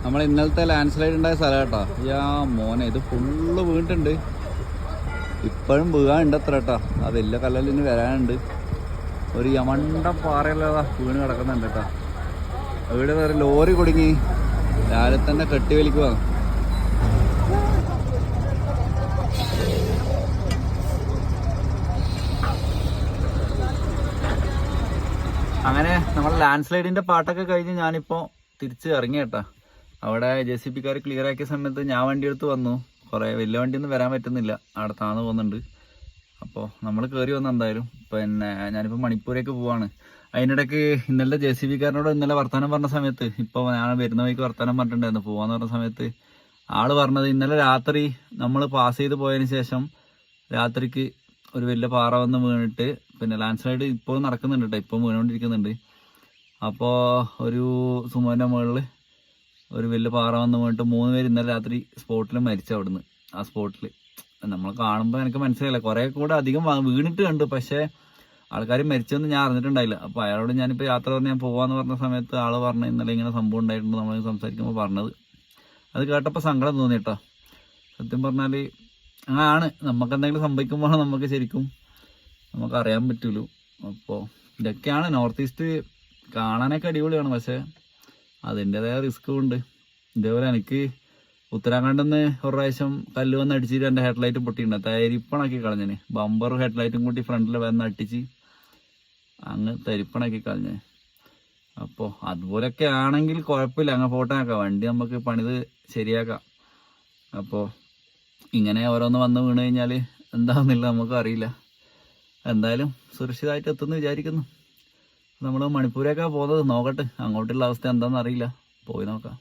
നമ്മൾ ഇന്നലത്തെ land slide ഉണ്ടായ സ്ഥലം കേട്ടോ. മോനെ ഇത് ഫുള്ള് വീണിട്ടുണ്ട്. ഇപ്പോഴും വീഴാനുണ്ട് അത്ര കേട്ടോ. ആ വലിയ കല്ലലിന് വരാനുണ്ട്. ഒരു യമണ്ട പാറയല്ലാതാ വീണ് കിടക്കുന്നുണ്ട് കേട്ടോ. ഇവിടെ വേറെ ലോറി കുടുങ്ങി രാവിലെ തന്നെ കെട്ടി വലിക്കുക. അങ്ങനെ നമ്മൾ ലാൻഡ് സ്ലൈഡിന്റെ പാട്ടൊക്കെ കഴിഞ്ഞ് ഞാനിപ്പോൾ തിരിച്ച് ഇറങ്ങി കേട്ടോ. അവിടെ JCB-കാർ ക്ലിയർ ആക്കിയ സമയത്ത് ഞാൻ വണ്ടി എടുത്ത് വന്നു. കുറേ വലിയ വണ്ടിയൊന്നും വരാൻ പറ്റുന്നില്ല, അവിടെ താന്ന് പോകുന്നുണ്ട്. അപ്പോൾ നമ്മൾ കയറി വന്നു എന്തായാലും. പിന്നെ ഞാനിപ്പോൾ മണിപ്പൂരേക്ക് പോവാണ്. അതിനിടയ്ക്ക് ഇന്നലെ JCB-കാരനോട് ഇന്നലെ വർത്തമാനം പറഞ്ഞ സമയത്ത്, ഇപ്പോൾ ഞാൻ വരുന്ന വഴിക്ക് വർത്തമാനം പറഞ്ഞിട്ടുണ്ടായിരുന്നു പോവാന്ന് പറഞ്ഞ സമയത്ത്, ആള് പറഞ്ഞത് ഇന്നലെ രാത്രി നമ്മൾ പാസ് ചെയ്ത് പോയതിന് ശേഷം രാത്രിക്ക് ഒരു വലിയ പാറ വന്ന് വീണിട്ട്, പിന്നെ ലാൻഡ് സ്ലൈഡ് ഇപ്പോൾ നടക്കുന്നുണ്ട് കേട്ടോ, ഇപ്പോൾ വീണുകൊണ്ടിരിക്കുന്നുണ്ട്. അപ്പോൾ ഒരു സുമോൻ്റെ മുകളിൽ ഒരു വലിയ പാറ വന്ന് വീണിട്ട് 3 പേര് ഇന്നലെ രാത്രി സ്പോട്ടിൽ മരിച്ചു. അവിടുന്ന് ആ സ്പോട്ടിൽ നമ്മൾ കാണുമ്പോൾ എനിക്ക് മനസ്സിലായില്ല, കുറേ കൂടെ അധികം വീണിട്ട് കണ്ടു, പക്ഷേ ആൾക്കാർ മരിച്ചെന്ന് ഞാൻ അറിഞ്ഞിട്ടുണ്ടായില്ല. അപ്പോൾ അയാളോട് ഞാനിപ്പോൾ യാത്ര പറഞ്ഞ് ഞാൻ പോകാമെന്ന് പറഞ്ഞ സമയത്ത് ആൾ പറഞ്ഞു ഇന്നലെ ഇങ്ങനെ സംഭവം ഉണ്ടായിട്ടുണ്ട് നമ്മൾ സംസാരിക്കുമ്പോൾ പറഞ്ഞത്. അത് കേട്ടപ്പോൾ സങ്കടം തോന്നി കേട്ടോ. സത്യം പറഞ്ഞാൽ ആണ്, നമുക്ക് എന്തെങ്കിലും സംഭവിക്കുമ്പോൾ നമുക്ക് ശരിക്കും നമുക്കറിയാൻ പറ്റുള്ളൂ. അപ്പോൾ ഇതൊക്കെയാണ് നോർത്ത് ഈസ്റ്റ് കാണാനൊക്കെ അടിപൊളിയാണ്, പക്ഷേ അതിൻ്റെതായ റിസ്ക്കും ഉണ്ട്. ഇതേപോലെ എനിക്ക് ഉത്തരാഖണ്ഡിൽ നിന്ന് ഒരു പ്രാവശ്യം കല്ല് വന്ന് അടിച്ചിട്ട് എൻ്റെ ഹെഡ്ലൈറ്റ് പൊട്ടിയിട്ടുണ്ട്. തരിപ്പണാക്കി കളഞ്ഞന്, ബമ്പറും ഹെഡ്ലൈറ്റും കൂട്ടി ഫ്രണ്ടിൽ വന്ന് അടിച്ച് അങ്ങ് തരിപ്പണാക്കി കളഞ്ഞ്. അപ്പോൾ അതുപോലെയൊക്കെ ആണെങ്കിൽ കുഴപ്പമില്ല, അങ്ങ് പോട്ടാക്കാം, വണ്ടി നമുക്ക് പണിത് ശരിയാക്കാം. അപ്പോൾ ഇങ്ങനെ ഓരോന്ന് വന്ന് വീണ് കഴിഞ്ഞാൽ എന്താണെന്നില്ല നമുക്ക് അറിയില്ല. എന്തായാലും സുരക്ഷിതമായിട്ട് എത്തുമെന്ന് വിചാരിക്കുന്നു. നമ്മൾ മണിപ്പൂരേക്കാണ് പോകുന്നത്, നോക്കട്ടെ അങ്ങോട്ടുള്ള അവസ്ഥ എന്താണെന്ന് അറിയില്ല, പോയി നോക്കാം.